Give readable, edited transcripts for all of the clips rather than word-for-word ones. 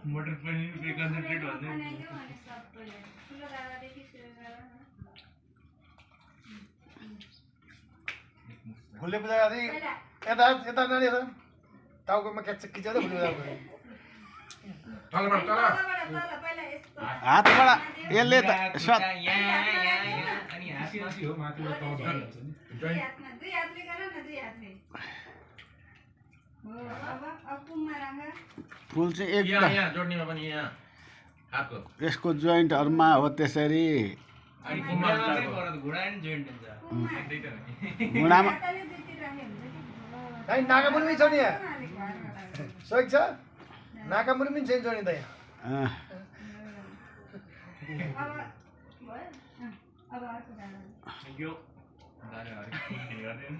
मटर paneer pay concentrate भन्दै फुलले पूजा गर्दै यता यता नानी यता टाउकोमा क्याच खिचाउँदै फुलले पूजा गर्दै हातबाट यसले त स्वाद अनि हाँसी हो माथिबाट तौल दुई हातले गर न दुई हातले हो अब कुममा राख फुल चाहिँ एकदम यहाँ जोड्नेमा पनि यहाँ हातको यसको जोइन्टहरुमा हो त्यसरी अनि कुममा मात्रै पर्छ घुँडा नि जोइन्ट हुन्छ एक्दै त हो घुँडामा हातले दुईतिर राखे हुन्छ कि दाइ नाकामुनि छ नि यहाँ सोक छ नाकामुनि पनि छैन जोड्ने त यहाँ अब भयो अब अर्को डाला यो दाले हरि गर्दैन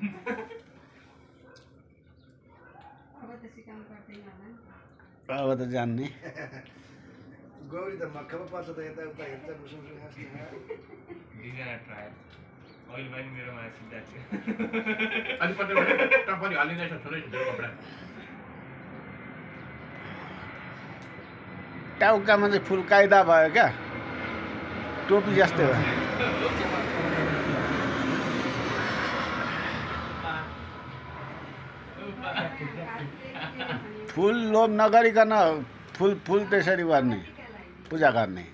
अब त सिकाउनु पर्दैन होला अब त जान्ने गौरी त मक्खमा पर्छ त यता उता हेर्छ मुसुमुसु हाँस्छ दिना ट्राई अहिले पनि मेरोमा सिधा थियो अलि पत्ता टपरी हालिँदैछ छोरै छोरै कपडा टाउकामा चाहिँ फुल कायदा भयो क्या टोपी जस्तै भयो फुल लोभ नगरिकन फुल फुल त्यसरी गर्ने पूजा गर्ने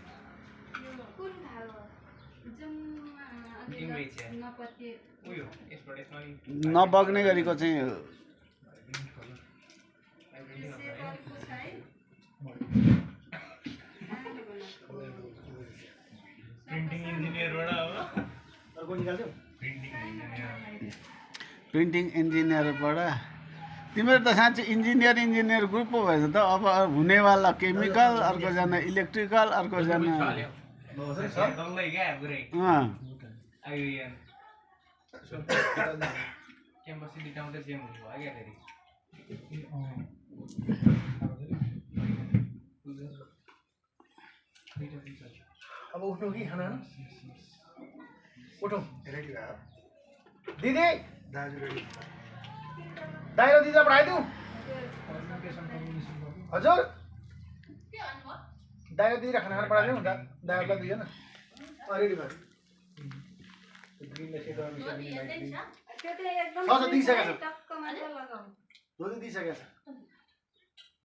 कुन खालो नपत्ते उयो यसबाट यसमा नबग्ने गरेको चाहिँ सेपरको छ है प्रिन्टिङ इन्जिनियरबाट हो अर्को निकाल्छौ प्रिन्टिङ इन्जिनियरबाट तिम्रो त साँच्चै इन्जिनियर ग्रुप पो भएछ त अब हुनेवाला केमिकल अर्कोजना इलेक्ट्रिकल अर्कोजना डल्लै क्या पुरै आयो यहाँ क्याम्पस सिटिटाउँदै सेम हुनुभयो क्या फेरि अब उठ्नु कि खाना उठौँ रेडी भयो दिदी दाजु रेडी दाइ र दिदी पठाइदिउँ हजुर दाइ र दिदी खाना पठाइदिउँ दाइहरूलाई दुईजना रेडी भयो त्यो त एकदम छ दिइसकेको छ टक्क मात्र लगाऊ दुई दिइसकेको छ